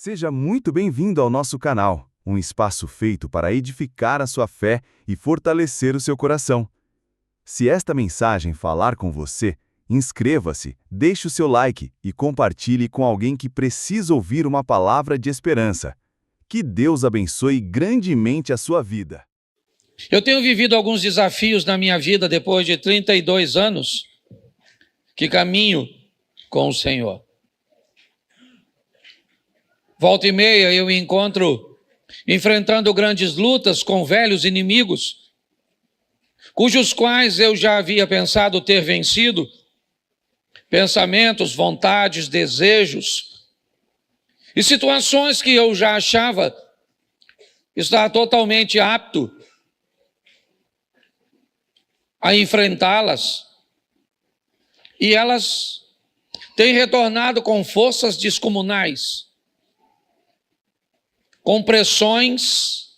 Seja muito bem-vindo ao nosso canal, um espaço feito para edificar a sua fé e fortalecer o seu coração. Se esta mensagem falar com você, inscreva-se, deixe o seu like e compartilhe com alguém que precisa ouvir uma palavra de esperança. Que Deus abençoe grandemente a sua vida. Eu tenho vivido alguns desafios na minha vida depois de 32 anos que caminho com o Senhor. Volta e meia eu me encontro enfrentando grandes lutas com velhos inimigos, cujos quais eu já havia pensado ter vencido, pensamentos, vontades, desejos e situações que eu já achava estar totalmente apto a enfrentá-las, e elas têm retornado com forças descomunais, com pressões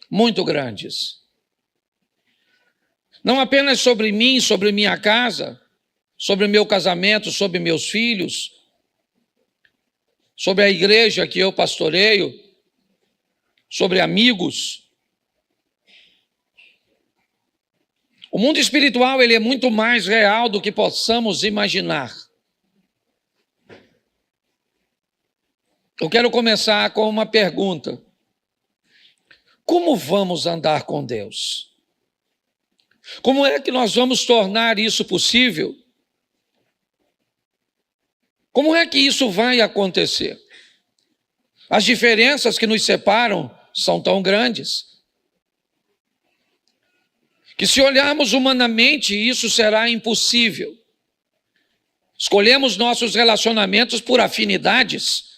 muito grandes. Não apenas sobre mim, sobre minha casa, sobre meu casamento, sobre meus filhos, sobre a igreja que eu pastoreio, sobre amigos. O mundo espiritual, ele é muito mais real do que possamos imaginar. Eu quero começar com uma pergunta. Como vamos andar com Deus? Como é que nós vamos tornar isso possível? Como é que isso vai acontecer? As diferenças que nos separam são tão grandes que, se olharmos humanamente, isso será impossível. Escolhemos nossos relacionamentos por afinidades.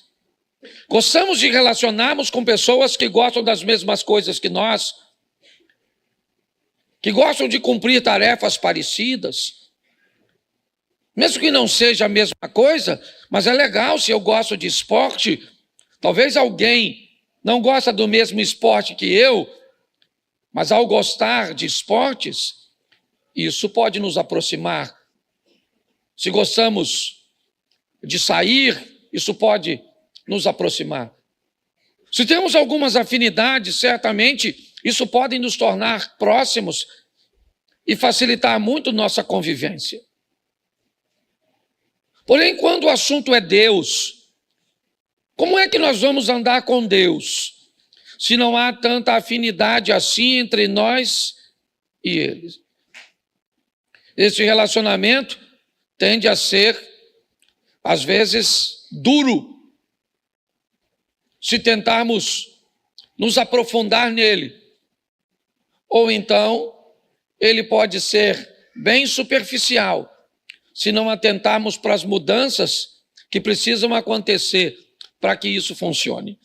Gostamos de relacionarmos com pessoas que gostam das mesmas coisas que nós, que gostam de cumprir tarefas parecidas. Mesmo que não seja a mesma coisa, mas é legal se eu gosto de esporte. Talvez alguém não gosta do mesmo esporte que eu, mas ao gostar de esportes, isso pode nos aproximar. Se gostamos de sair, isso pode nos aproximar. Se temos algumas afinidades, certamente isso pode nos tornar próximos e facilitar muito nossa convivência. Porém, quando o assunto é Deus, como é que nós vamos andar com Deus se não há tanta afinidade assim entre nós e Ele? Esse relacionamento tende a ser, às vezes, duro, se tentarmos nos aprofundar nele. Ou então, ele pode ser bem superficial, se não atentarmos para as mudanças que precisam acontecer para que isso funcione.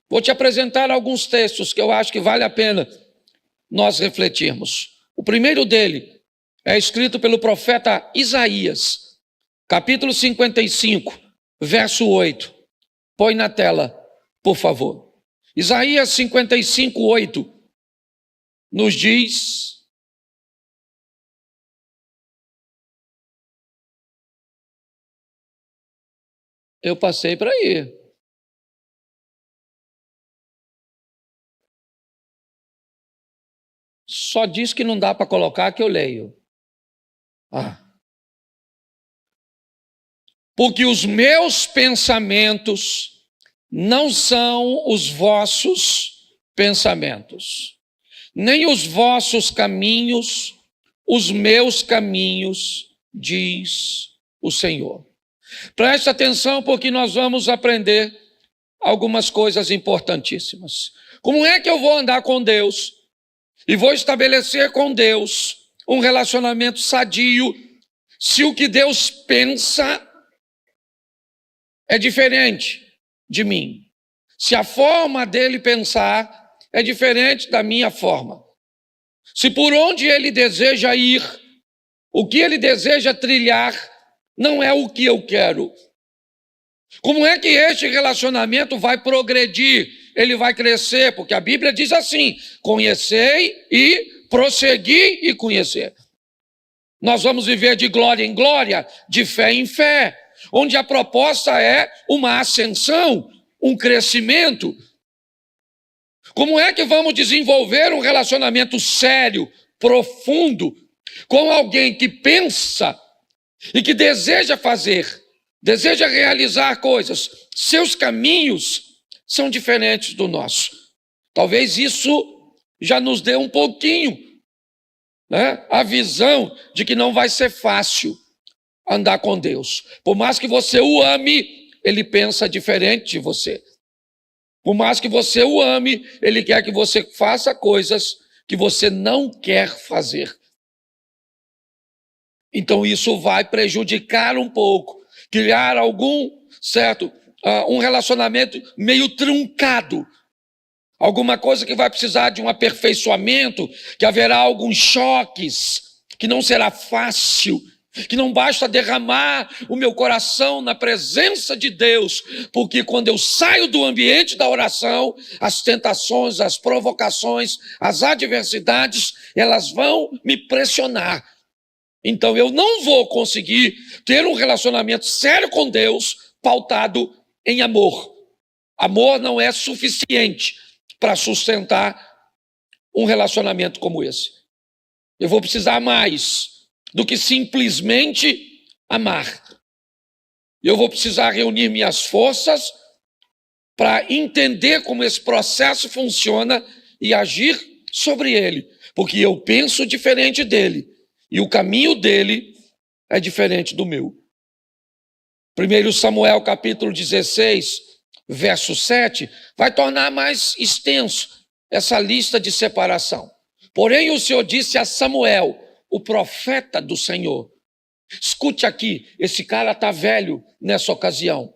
Vou te apresentar alguns textos que eu acho que vale a pena nós refletirmos. O primeiro dele é escrito pelo profeta Isaías, capítulo 55, verso 8. Põe na tela, por favor. Isaías 55, 8 nos diz: eu passei para aí. Só diz que não dá para colocar que eu leio. Porque os meus pensamentos não são os vossos pensamentos, nem os vossos caminhos, os meus caminhos, diz o Senhor. Preste atenção, porque nós vamos aprender algumas coisas importantíssimas. Como é que eu vou andar com Deus e vou estabelecer com Deus um relacionamento sadio se o que Deus pensa é diferente de mim? Se a forma dele pensar é diferente da minha forma? Se por onde ele deseja ir, o que ele deseja trilhar, não é o que eu quero? Como é que este relacionamento vai progredir? Ele vai crescer, porque a Bíblia diz assim: conhecei e prossegui e conhecer. Nós vamos viver de glória em glória, de fé em fé. onde a proposta é uma ascensão, um crescimento. Como é que vamos desenvolver um relacionamento sério, profundo, com alguém que pensa e que deseja fazer, deseja realizar coisas? Seus caminhos são diferentes do nosso. Talvez isso já nos dê um pouquinho, né, a visão de que não vai ser fácil andar com Deus. Por mais que você o ame, ele pensa diferente de você. Por mais que você o ame, ele quer que você faça coisas que você não quer fazer. Então isso vai prejudicar um pouco, criar um relacionamento meio truncado. Alguma coisa que vai precisar de um aperfeiçoamento, que haverá alguns choques, que não será fácil, que não basta derramar o meu coração na presença de Deus, porque quando eu saio do ambiente da oração, as tentações, as provocações, as adversidades, elas vão me pressionar. Então eu não vou conseguir ter um relacionamento sério com Deus pautado em amor. Amor não é suficiente para sustentar um relacionamento como esse. Eu vou precisar mais do que simplesmente amar. Eu vou precisar reunir minhas forças para entender como esse processo funciona e agir sobre ele, porque eu penso diferente dele e o caminho dele é diferente do meu. 1 Samuel capítulo 16, verso 7, vai tornar mais extenso essa lista de separação. Porém, o Senhor disse a Samuel, o profeta do Senhor: escute aqui, esse cara está velho nessa ocasião,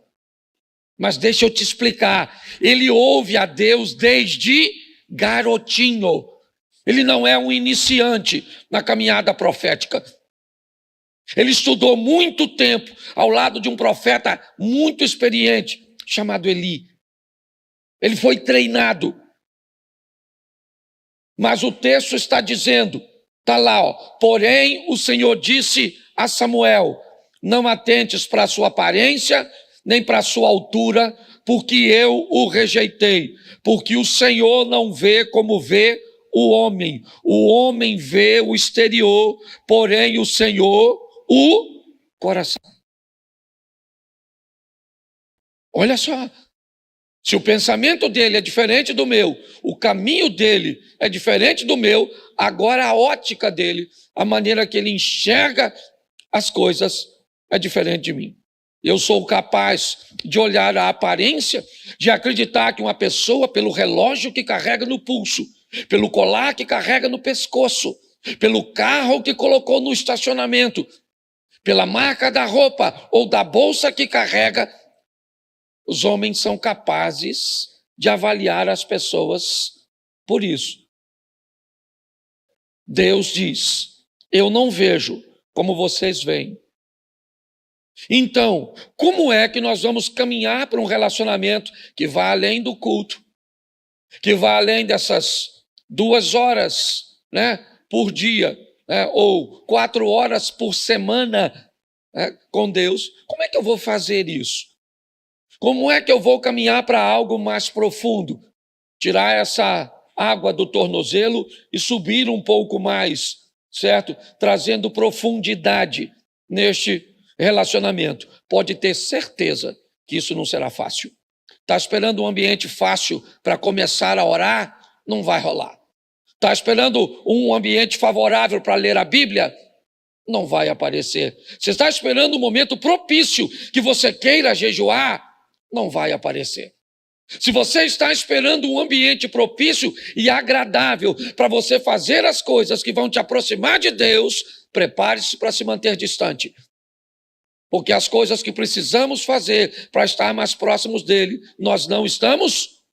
mas deixa eu te explicar, ele ouve a Deus desde garotinho, ele não é um iniciante na caminhada profética, ele estudou muito tempo ao lado de um profeta muito experiente, chamado Eli, ele foi treinado, mas o texto está dizendo, está lá, porém o Senhor disse a Samuel: não atentes para a sua aparência, nem para a sua altura, porque eu o rejeitei. Porque o Senhor não vê como vê o homem vê o exterior, porém o Senhor o coração. Olha só, se o pensamento dele é diferente do meu, o caminho dele é diferente do meu, agora a ótica dele, a maneira que ele enxerga as coisas é diferente de mim. Eu sou capaz de olhar a aparência, de acreditar que uma pessoa, pelo relógio que carrega no pulso, pelo colar que carrega no pescoço, pelo carro que colocou no estacionamento, pela marca da roupa ou da bolsa que carrega, os homens são capazes de avaliar as pessoas por isso. Deus diz: eu não vejo como vocês veem. Então, como é que nós vamos caminhar para um relacionamento que vá além do culto, que vá além dessas 2 horas, né, por dia, né, ou 4 horas por semana, né, com Deus? Como é que eu vou fazer isso? Como é que eu vou caminhar para algo mais profundo? Tirar essa água do tornozelo e subir um pouco mais, certo? Trazendo profundidade neste relacionamento. Pode ter certeza que isso não será fácil. Está esperando um ambiente fácil para começar a orar? Não vai rolar. Está esperando um ambiente favorável para ler a Bíblia? Não vai aparecer. Você está esperando um momento propício que você queira jejuar? Não vai aparecer. Se você está esperando um ambiente propício e agradável para você fazer as coisas que vão te aproximar de Deus, prepare-se para se manter distante. Porque as coisas que precisamos fazer para estar mais próximos dele, nós não estamos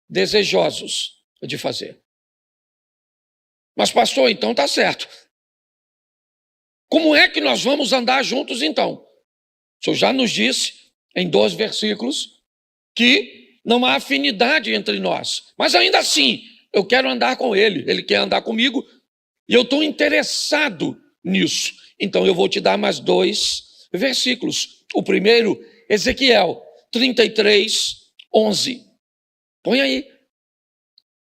desejosos de fazer. Mas pastor, então está certo. Como é que nós vamos andar juntos então? O Senhor já nos disse em 2 versículos que não há afinidade entre nós. Mas ainda assim, eu quero andar com ele, ele quer andar comigo, e eu estou interessado nisso. Então eu vou te dar mais 2 versículos. O primeiro, Ezequiel 33, 11. Põe aí.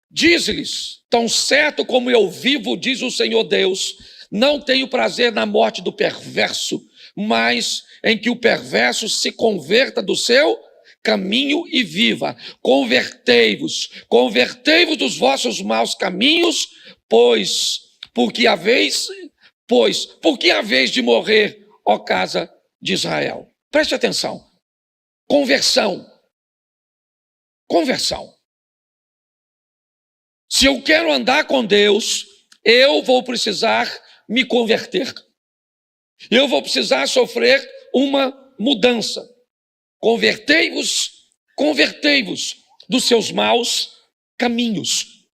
Diz-lhes: tão certo como eu vivo, diz o Senhor Deus, não tenho prazer na morte do perverso, mas em que o perverso se converta do seu caminho e viva. Convertei-vos dos vossos maus caminhos, porque a vez de morrer, ó casa de Israel. Preste atenção. Conversão. Se eu quero andar com Deus, eu vou precisar me converter. Eu vou precisar sofrer uma mudança. Convertei-vos dos seus maus caminhos.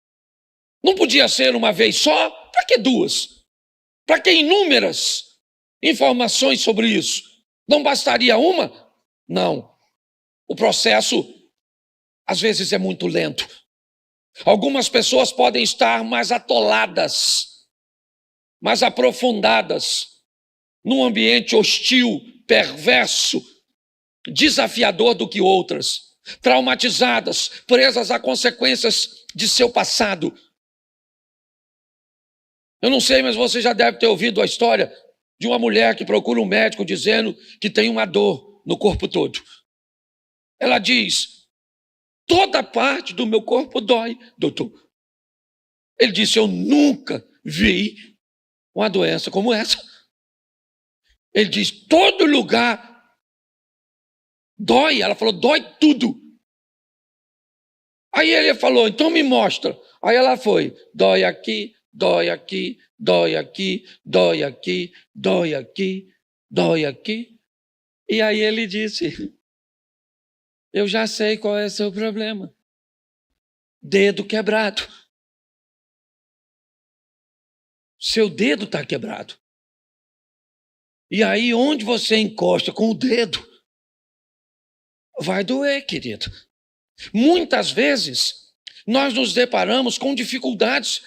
Não podia ser uma vez só? Para que duas? Para que inúmeras informações sobre isso? Não bastaria uma? Não. O processo, às vezes, é muito lento. Algumas pessoas podem estar mais atoladas, mais aprofundadas, num ambiente hostil, perverso, desafiador do que outras, traumatizadas, presas a consequências de seu passado. Eu não sei, mas você já deve ter ouvido a história de uma mulher que procura um médico dizendo que tem uma dor no corpo todo. Ela diz: toda parte do meu corpo dói, doutor. Ele disse: eu nunca vi uma doença como essa. Ele diz: todo lugar dói. Ela falou: dói tudo. Aí ele falou: então me mostra. Aí ela foi: dói aqui, dói aqui, dói aqui, dói aqui, dói aqui, dói aqui. E aí ele disse: eu já sei qual é o seu problema. Dedo quebrado. Seu dedo está quebrado. E aí onde você encosta com o dedo, vai doer, querido. Muitas vezes nós nos deparamos com dificuldades,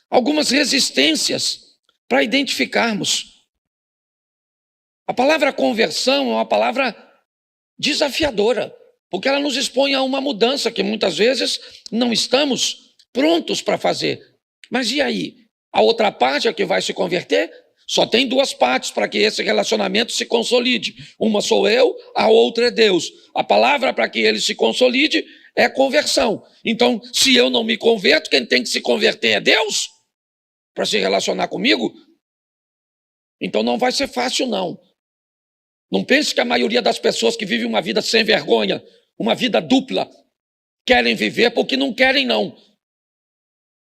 algumas resistências para identificarmos. A palavra conversão é uma palavra desafiadora, porque ela nos expõe a uma mudança que muitas vezes não estamos prontos para fazer. Mas e aí? A outra parte é que vai se converter? Só tem duas partes para que esse relacionamento se consolide. Uma sou eu, a outra é Deus. A palavra para que ele se consolide é conversão. Então, se eu não me converto, quem tem que se converter é Deus para se relacionar comigo? Então não vai ser fácil, não. Não pense que a maioria das pessoas que vivem uma vida sem vergonha, uma vida dupla, querem viver porque não querem, não.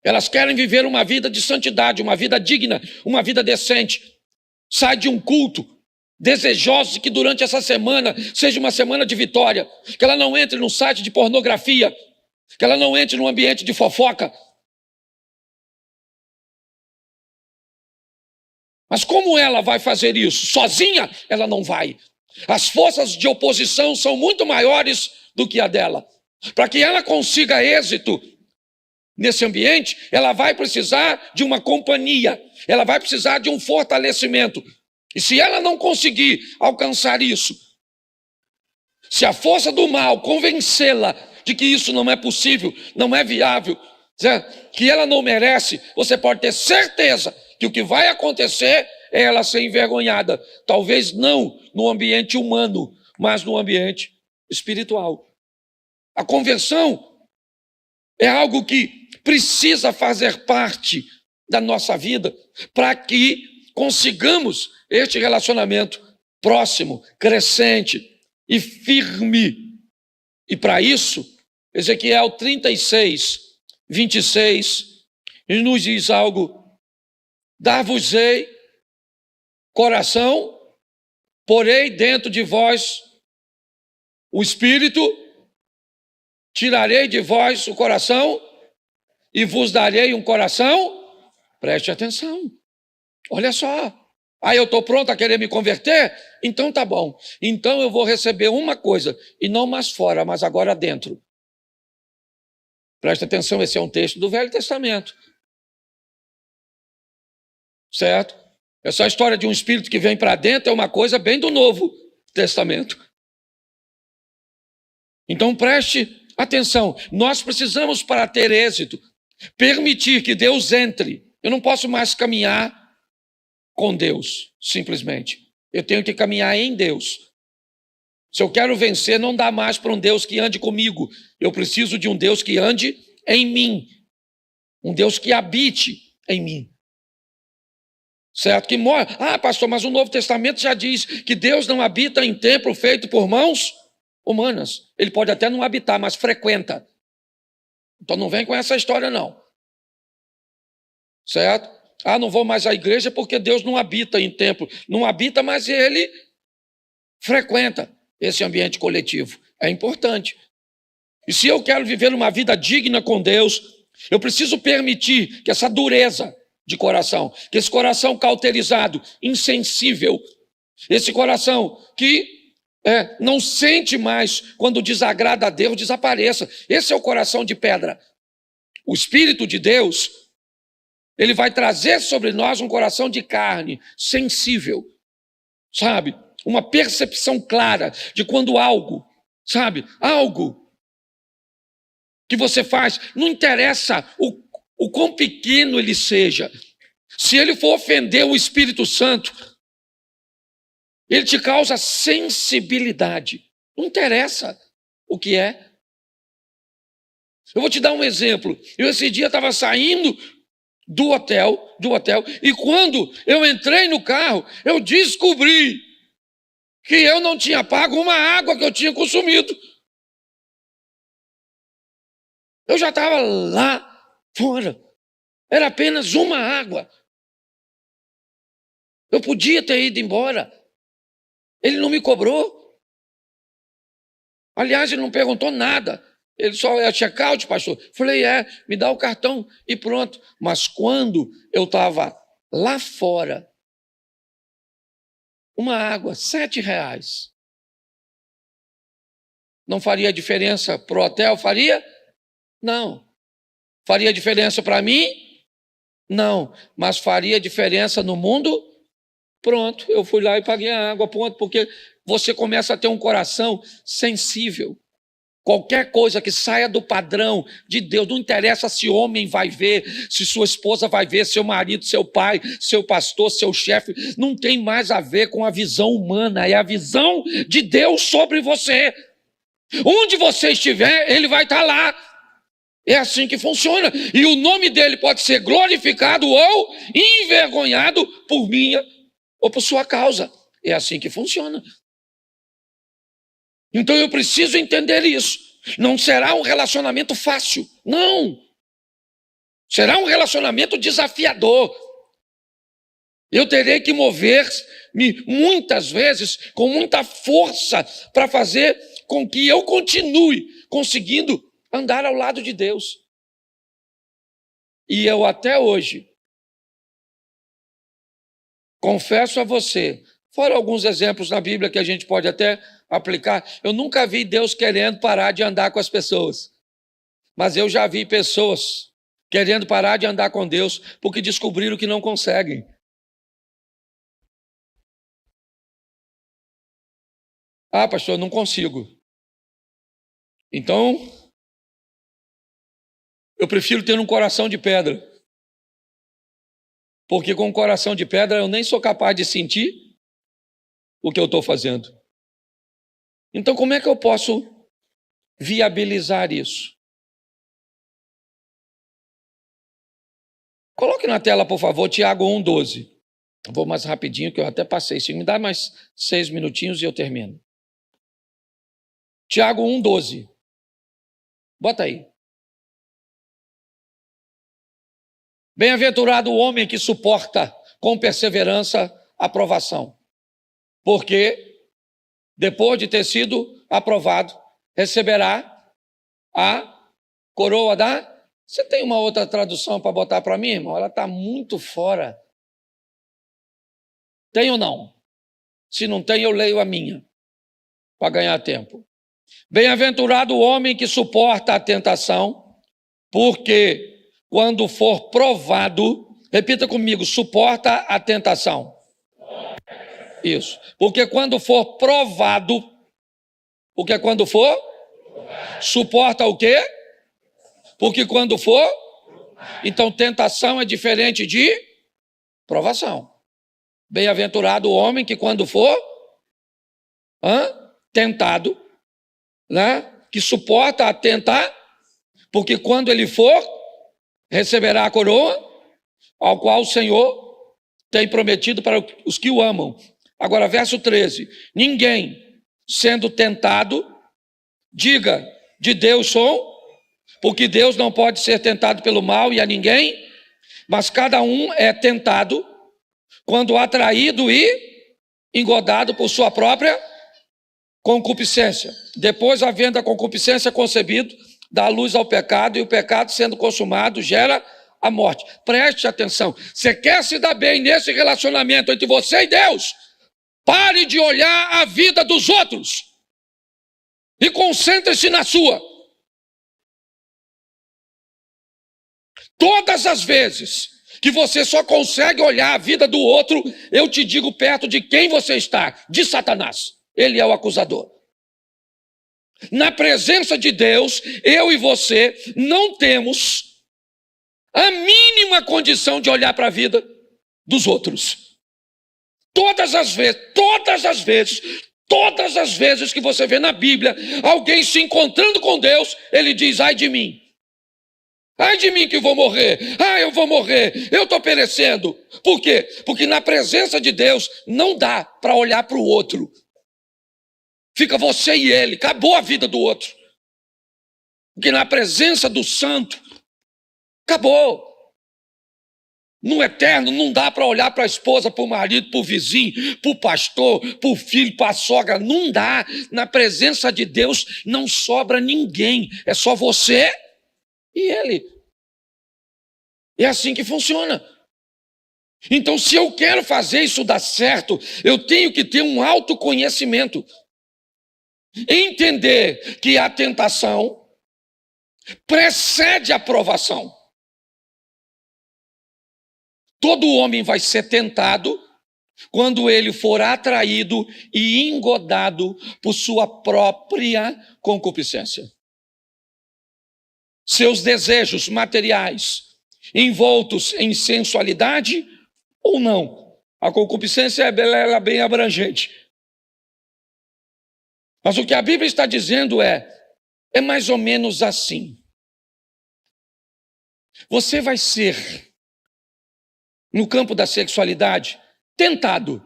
Elas querem viver uma vida de santidade, uma vida digna, uma vida decente. Sai de um culto, desejosos de que durante essa semana seja uma semana de vitória, que ela não entre num site de pornografia, que ela não entre num ambiente de fofoca. Mas como ela vai fazer isso? Sozinha, ela não vai. As forças de oposição são muito maiores do que a dela. Para que ela consiga êxito nesse ambiente, ela vai precisar de uma companhia, ela vai precisar de um fortalecimento. E se ela não conseguir alcançar isso, se a força do mal convencê-la de que isso não é possível, não é viável, que ela não merece, você pode ter certeza que o que vai acontecer é ela ser envergonhada. Talvez não no ambiente humano, mas no ambiente espiritual. A conversão é algo que precisa fazer parte da nossa vida para que consigamos este relacionamento próximo, crescente e firme. E para isso, Ezequiel 36, 26, nos diz algo: dar-vos-ei coração, porei dentro de vós o espírito, tirarei de vós o coração e vos darei um coração. Preste atenção. Olha só. Aí eu estou pronto a querer me converter? Então tá bom. Então eu vou receber uma coisa, e não mais fora, mas agora dentro. Preste atenção, esse é um texto do Velho Testamento. certo? Essa história de um espírito que vem para dentro é uma coisa bem do Novo Testamento. Então preste atenção, nós precisamos, para ter êxito, permitir que Deus entre. Eu não posso mais caminhar com Deus, simplesmente. Eu tenho que caminhar em Deus. Se eu quero vencer, não dá mais para um Deus que ande comigo. Eu preciso de um Deus que ande em mim. Um Deus que habite em mim. Certo? Que mora. Ah, pastor, mas o Novo Testamento já diz que Deus não habita em templo feito por mãos humanas. Ele pode até não habitar, mas frequenta. Então não vem com essa história, não. Certo? Ah, não vou mais à igreja porque Deus não habita em templo. Não habita, mas ele frequenta esse ambiente coletivo. É importante. E se eu quero viver uma vida digna com Deus, eu preciso permitir que essa dureza de coração, que esse coração cauterizado, insensível, esse coração que não sente mais quando desagrada a Deus, desapareça. Esse é o coração de pedra. O Espírito de Deus, ele vai trazer sobre nós um coração de carne, sensível, sabe? Uma percepção clara de quando algo, sabe? Algo que você faz, não interessa o quão pequeno ele seja. Se ele for ofender o Espírito Santo, ele te causa sensibilidade. Não interessa o que é. Eu vou te dar um exemplo. Eu esse dia estava saindo do hotel, e quando eu entrei no carro, eu descobri que eu não tinha pago uma água que eu tinha consumido. Eu já estava lá fora. Era apenas uma água. Eu podia ter ido embora. Ele não me cobrou. Aliás, ele não perguntou nada. Ele só é check-out, pastor. Falei, me dá o cartão e pronto. Mas quando eu estava lá fora, uma água, R$7. Não faria diferença para o hotel? Faria? Não. Faria diferença para mim? Não. Mas faria diferença no mundo? Pronto, eu fui lá e paguei a água, ponto, porque você começa a ter um coração sensível. Qualquer coisa que saia do padrão de Deus, não interessa se homem vai ver, se sua esposa vai ver, seu marido, seu pai, seu pastor, seu chefe, não tem mais a ver com a visão humana, é a visão de Deus sobre você. Onde você estiver, ele vai estar lá. É assim que funciona. E o nome dele pode ser glorificado ou envergonhado por minha ou por sua causa. É assim que funciona. Então eu preciso entender isso. Não será um relacionamento fácil. Não. Será um relacionamento desafiador. Eu terei que mover-me muitas vezes com muita força para fazer com que eu continue conseguindo andar ao lado de Deus. E eu até hoje confesso a você, fora alguns exemplos na Bíblia que a gente pode até aplicar, eu nunca vi Deus querendo parar de andar com as pessoas. Mas eu já vi pessoas querendo parar de andar com Deus porque descobriram que não conseguem. Ah, pastor, não consigo. Então, eu prefiro ter um coração de pedra. Porque com um coração de pedra eu nem sou capaz de sentir o que eu estou fazendo. Então, como é que eu posso viabilizar isso? Coloque na tela, por favor, Tiago 1,12. Eu vou mais rapidinho, que eu até passei. Se me dá mais 6 minutinhos e eu termino. Tiago 1,12. Bota aí. Bem-aventurado o homem que suporta com perseverança a provação, porque depois de ter sido aprovado, receberá a coroa da... Você tem uma outra tradução para botar para mim, irmão? Ela está muito fora. Tem ou não? Se não tem, eu leio a minha, para ganhar tempo. Bem-aventurado o homem que suporta a tentação, porque quando for provado, Repita comigo, suporta a tentação. Isso. Porque quando for provado, suporta o quê? Porque quando for, então tentação é diferente de provação. Bem-aventurado o homem que quando for tentado, né? Que suporta a tentar, porque quando ele for, receberá a coroa, ao qual o Senhor tem prometido para os que o amam. Agora, verso 13. Ninguém, sendo tentado, diga, de Deus sou, porque Deus não pode ser tentado pelo mal e a ninguém, mas cada um é tentado quando atraído e engodado por sua própria concupiscência. Depois, havendo a concupiscência concebido, dá luz ao pecado, e o pecado, sendo consumado, gera a morte. Preste atenção. Você quer se dar bem nesse relacionamento entre você e Deus? Pare de olhar a vida dos outros e concentre-se na sua. Todas as vezes que você só consegue olhar a vida do outro, eu te digo perto de quem você está, de Satanás. Ele é o acusador. Na presença de Deus, eu e você não temos a mínima condição de olhar para a vida dos outros. Todas as vezes que você vê na Bíblia alguém se encontrando com Deus, ele diz, ai de mim. Ai de mim que eu vou morrer. Eu vou morrer. Eu estou perecendo. Por quê? Porque na presença de Deus não dá para olhar para o outro. Fica você e ele. Acabou a vida do outro. Porque na presença do santo, acabou. No eterno não dá para olhar para a esposa, para o marido, para o vizinho, para o pastor, para o filho, para a sogra. Não dá. Na presença de Deus não sobra ninguém. É só você e ele. É assim que funciona. Então, se eu quero fazer isso dar certo, eu tenho que ter um autoconhecimento. Entender que a tentação precede a provação. Todo homem vai ser tentado quando ele for atraído e engodado por sua própria concupiscência. Seus desejos materiais envoltos em sensualidade ou não. A concupiscência é bem abrangente. Mas o que a Bíblia está dizendo é mais ou menos assim. Você vai ser, no campo da sexualidade, tentado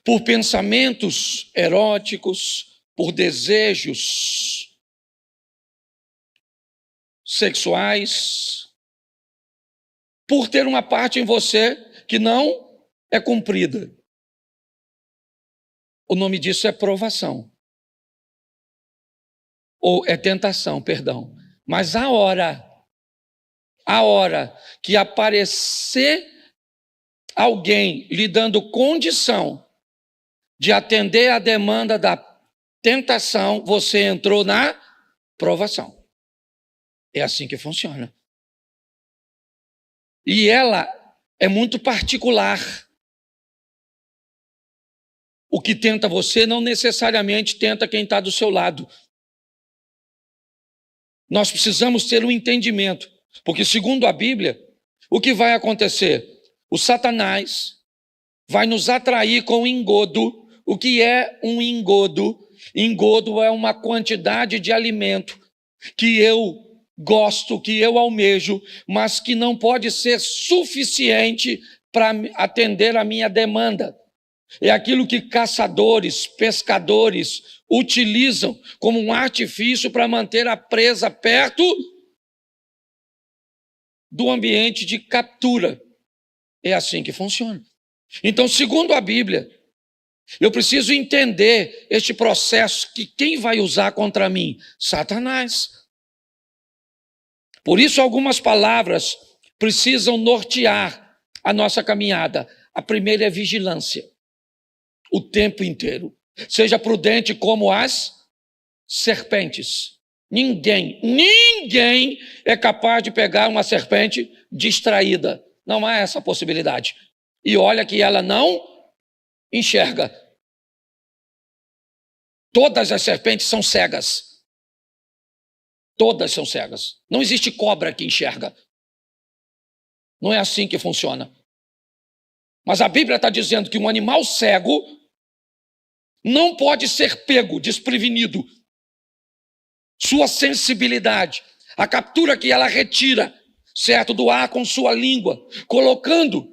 por pensamentos eróticos, por desejos sexuais, por ter uma parte em você que não é cumprida. O nome disso é provação. Ou é tentação, perdão. Mas a hora que aparecer alguém lhe dando condição de atender a demanda da tentação, você entrou na provação. É assim que funciona. E ela é muito particular. O que tenta você não necessariamente tenta quem está do seu lado. Nós precisamos ter um entendimento, porque segundo a Bíblia, o que vai acontecer? O Satanás vai nos atrair com engodo. O que é um engodo? Engodo é uma quantidade de alimento que eu gosto, que eu almejo, mas que não pode ser suficiente para atender a minha demanda. É aquilo que caçadores, pescadores utilizam como um artifício para manter a presa perto do ambiente de captura. É assim que funciona. Então, segundo a Bíblia, eu preciso entender este processo que quem vai usar contra mim? Satanás. Por isso, algumas palavras precisam nortear a nossa caminhada. A primeira é vigilância. O tempo inteiro. Seja prudente como as serpentes Ninguém é capaz de pegar uma serpente distraída. Não há essa possibilidade. E olha que ela não enxerga. Todas as serpentes são cegas. Todas são cegas. Não existe cobra que enxerga. Não é assim que funciona. Mas a Bíblia está dizendo que um animal cego não pode ser pego, desprevenido. Sua sensibilidade, a captura que ela retira, certo, do ar com sua língua, colocando,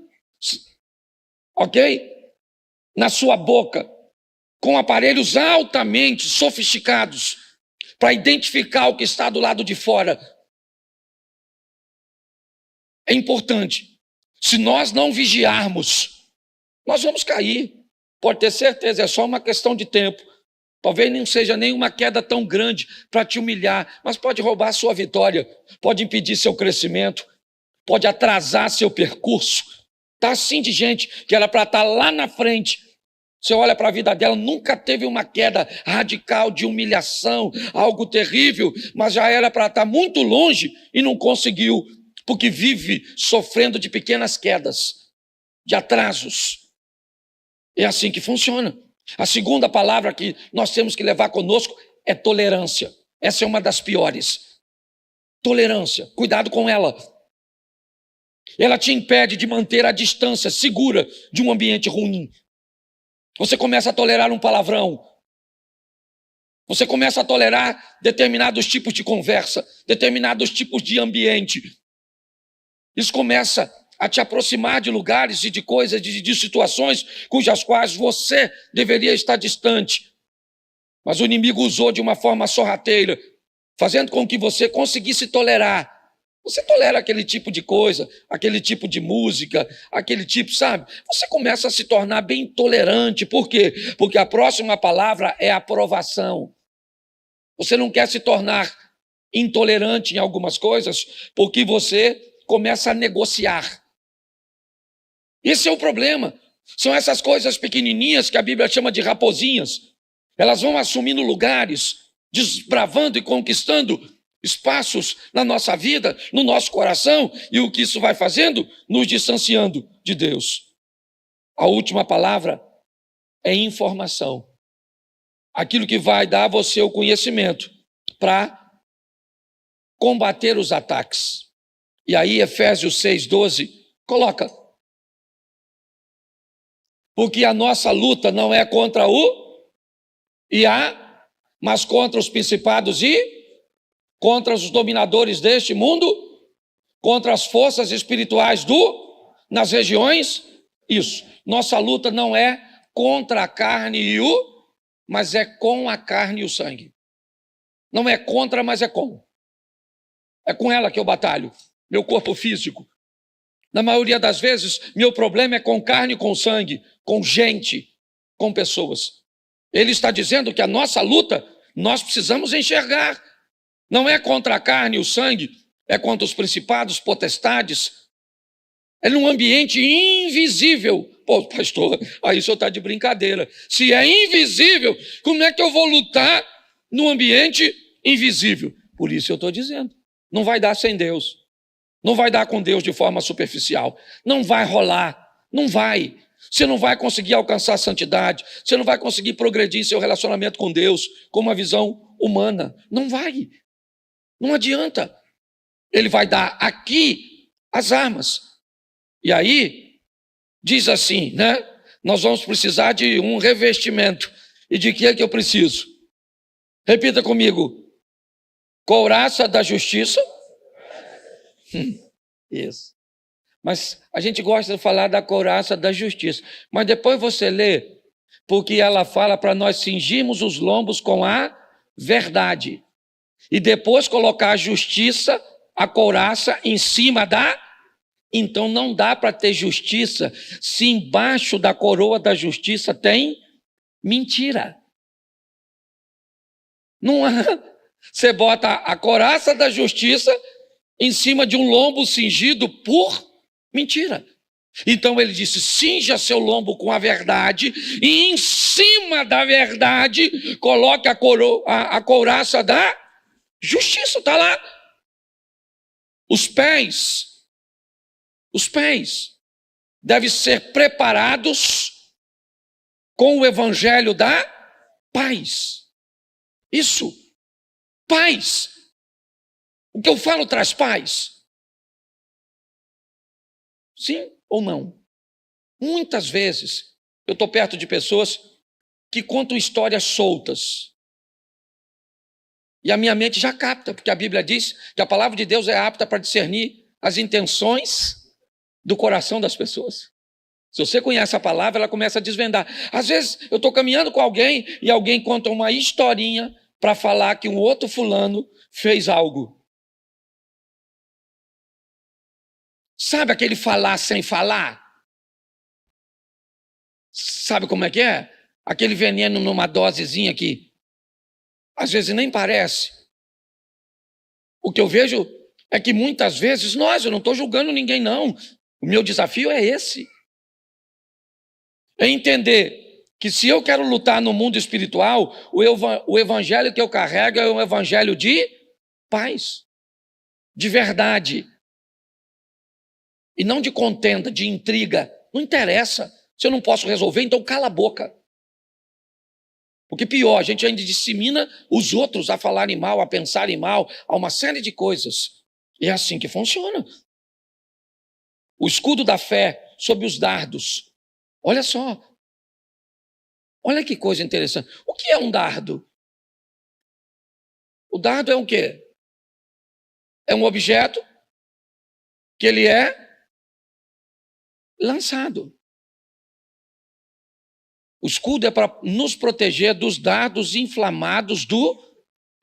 ok, na sua boca, com aparelhos altamente sofisticados, para identificar o que está do lado de fora. É importante. Se nós não vigiarmos, nós vamos cair. Pode ter certeza, é só uma questão de tempo. Talvez não seja nenhuma queda tão grande para te humilhar, mas pode roubar a sua vitória, pode impedir seu crescimento, pode atrasar seu percurso. Está assim de gente que era para estar lá na frente. Você olha para a vida dela, nunca teve uma queda radical de humilhação, algo terrível, mas já era para estar muito longe e não conseguiu, porque vive sofrendo de pequenas quedas, de atrasos. É assim que funciona. A segunda palavra que nós temos que levar conosco é tolerância. Essa é uma das piores. Tolerância, cuidado com ela. Ela te impede de manter a distância segura de um ambiente ruim. Você começa a tolerar um palavrão. Você começa a tolerar determinados tipos de conversa, determinados tipos de ambiente. Isso começa a te aproximar de lugares e de coisas, de situações cujas quais você deveria estar distante. Mas o inimigo usou de uma forma sorrateira, fazendo com que você conseguisse tolerar. Você tolera aquele tipo de coisa, aquele tipo de música, aquele tipo, sabe? Você começa a se tornar bem tolerante. Por quê? Porque a próxima palavra é aprovação. Você não quer se tornar intolerante em algumas coisas, porque você começa a negociar. Esse é o problema. São essas coisas pequenininhas que a Bíblia chama de raposinhas. Elas vão assumindo lugares, desbravando e conquistando espaços na nossa vida, no nosso coração, e o que isso vai fazendo? Nos distanciando de Deus. A última palavra é informação. Aquilo que vai dar a você o conhecimento para combater os ataques. E aí Efésios 6,12 coloca: porque a nossa luta não é contra o e a, mas contra os principados e contra os dominadores deste mundo, contra as forças espirituais nas regiões. Isso. Nossa luta não é contra a carne e mas é com a carne e o sangue. Não é contra, mas é com. É com ela que eu batalho, meu corpo físico. Na maioria das vezes, meu problema é com carne e com sangue, com gente, com pessoas. Ele está dizendo que a nossa luta, nós precisamos enxergar. Não é contra a carne e o sangue, é contra os principados, potestades. É num ambiente invisível. Pô, pastor, aí o senhor está de brincadeira. Se é invisível, como é que eu vou lutar num ambiente invisível? Por isso eu estou dizendo. Não vai dar sem Deus. Não vai dar com Deus de forma superficial. Não vai rolar. Não vai. Você não vai conseguir alcançar a santidade. Você não vai conseguir progredir em seu relacionamento com Deus com uma visão humana. Não vai. Não adianta. Ele vai dar aqui as armas. E aí, diz assim, né? Nós vamos precisar de um revestimento. E de que é que eu preciso? Repita comigo. Couraça da justiça. Isso. Mas a gente gosta de falar da couraça da justiça. Mas depois você lê, porque ela fala para nós cingirmos os lombos com a verdade. E depois colocar a justiça, a couraça, em cima da... Então não dá para ter justiça se embaixo da coroa da justiça tem mentira. Não há. Você bota a couraça da justiça em cima de um lombo cingido por mentira. Então ele disse, cinja seu lombo com a verdade e em cima da verdade coloque a couraça da Justiça está lá. Os pés devem ser preparados com o evangelho da paz. Isso, paz. O que eu falo traz paz? Sim ou não? Muitas vezes eu estou perto de pessoas que contam histórias soltas. E a minha mente já capta, porque a Bíblia diz que a palavra de Deus é apta para discernir as intenções do coração das pessoas. Se você conhece a palavra, ela começa a desvendar. Às vezes eu estou caminhando com alguém e alguém conta uma historinha para falar que um outro fulano fez algo. Sabe aquele falar sem falar? Sabe como é que é? Aquele veneno numa dosezinha que às vezes nem parece. O que eu vejo é que muitas vezes eu não estou julgando ninguém não. O meu desafio é esse. É entender que se eu quero lutar no mundo espiritual, o evangelho que eu carrego é um evangelho de paz, de verdade. E não de contenda, de intriga. Não interessa. Se eu não posso resolver, então cala a boca. Porque pior, a gente ainda dissemina os outros a falarem mal, a pensarem mal, a uma série de coisas. E é assim que funciona. O escudo da fé sob os dardos. Olha só. Olha que coisa interessante. O que é um dardo? O dardo é o quê? É um objeto que ele é lançado. O escudo é para nos proteger dos dardos inflamados do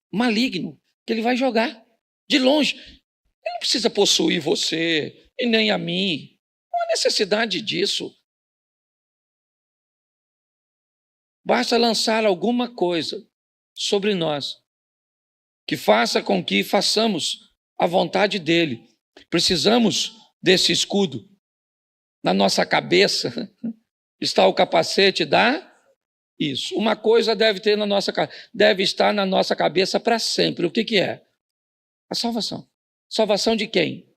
maligno, que ele vai jogar de longe. Ele não precisa possuir você e nem a mim. Não há necessidade disso. Basta lançar alguma coisa sobre nós que faça com que façamos a vontade dele. Precisamos desse escudo. Na nossa cabeça está o capacete da isso. Uma coisa deve estar na nossa cabeça para sempre. O que é? A salvação. Salvação de quem?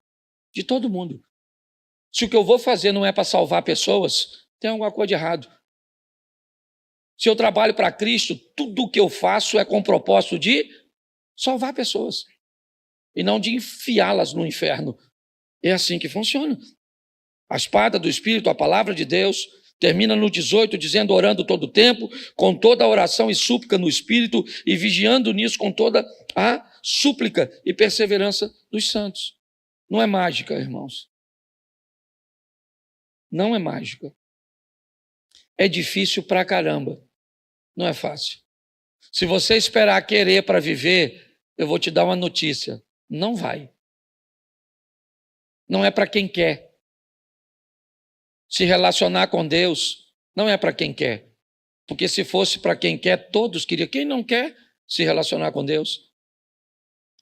De todo mundo. Se o que eu vou fazer não é para salvar pessoas, tem alguma coisa de errado. Se eu trabalho para Cristo, tudo o que eu faço é com o propósito de salvar pessoas e não de enfiá-las no inferno. É assim que funciona. A espada do Espírito, a palavra de Deus, termina no 18, dizendo, orando todo o tempo, com toda a oração e súplica no Espírito, e vigiando nisso com toda a súplica e perseverança dos santos. Não é mágica, irmãos. Não é mágica. É difícil pra caramba. Não é fácil. Se você esperar querer para viver, eu vou te dar uma notícia. Não vai. Não é para quem quer. Se relacionar com Deus não é para quem quer. Porque se fosse para quem quer, todos queriam. Quem não quer se relacionar com Deus?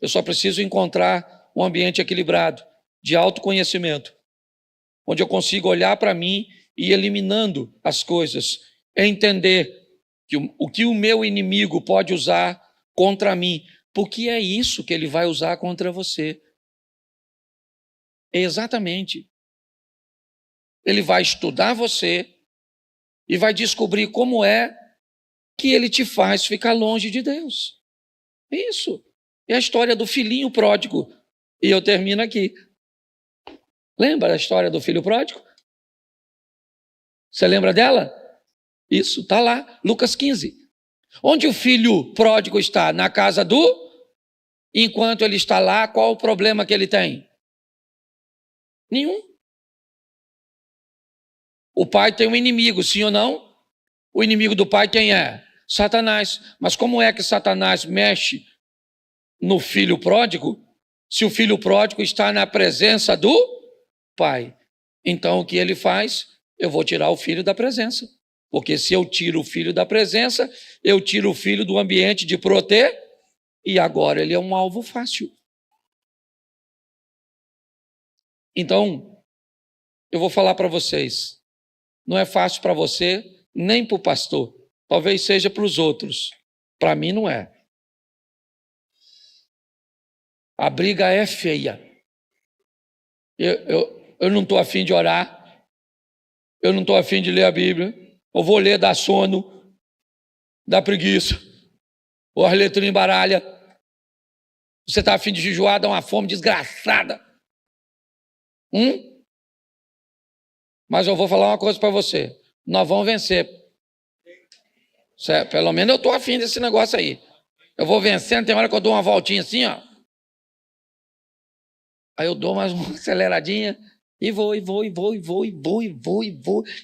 Eu só preciso encontrar um ambiente equilibrado, de autoconhecimento, onde eu consigo olhar para mim e ir eliminando as coisas, entender que o que o meu inimigo pode usar contra mim, porque é isso que ele vai usar contra você. Exatamente. Ele vai estudar você e vai descobrir como é que ele te faz ficar longe de Deus. Isso. É a história do filhinho pródigo. E eu termino aqui. Lembra a história do filho pródigo? Você lembra dela? Isso, está lá, Lucas 15. Onde o filho pródigo está? Na casa do... Enquanto ele está lá, qual o problema que ele tem? Nenhum. O pai tem um inimigo, sim ou não? O inimigo do pai quem é? Satanás. Mas como é que Satanás mexe no filho pródigo, se o filho pródigo está na presença do pai? Então o que ele faz? Eu vou tirar o filho da presença. Porque se eu tiro o filho da presença, eu tiro o filho do ambiente de proteger, e agora ele é um alvo fácil. Então, eu vou falar para vocês, não é fácil para você, nem para o pastor. Talvez seja para os outros. Para mim não é. A briga é feia. Eu não estou afim de orar. Eu não estou afim de ler a Bíblia. Eu vou ler, dá sono, dá preguiça. Ou as letrinhas embaralha. Você está afim de jejuar, dá uma fome desgraçada. Mas eu vou falar uma coisa para você. Nós vamos vencer. Certo? Pelo menos eu estou afim desse negócio aí. Eu vou vencendo, tem hora que eu dou uma voltinha assim, ó. Aí eu dou mais uma aceleradinha e vou. E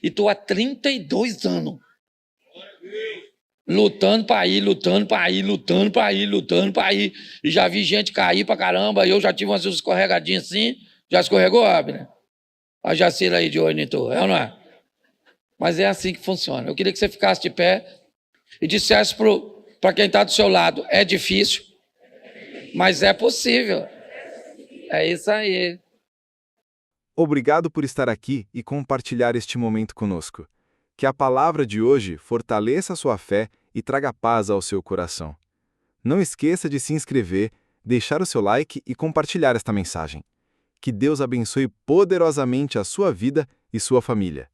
estou há 32 anos. Lutando para ir. E já vi gente cair para caramba. Eu já tive umas escorregadinhas assim. Já escorregou, Abner? A Jacira aí de olho em tu, é ou não é? Mas é assim que funciona. Eu queria que você ficasse de pé e dissesse para quem está do seu lado, é difícil, mas é possível. É isso aí. Obrigado por estar aqui e compartilhar este momento conosco. Que a palavra de hoje fortaleça a sua fé e traga paz ao seu coração. Não esqueça de se inscrever, deixar o seu like e compartilhar esta mensagem. Que Deus abençoe poderosamente a sua vida e sua família.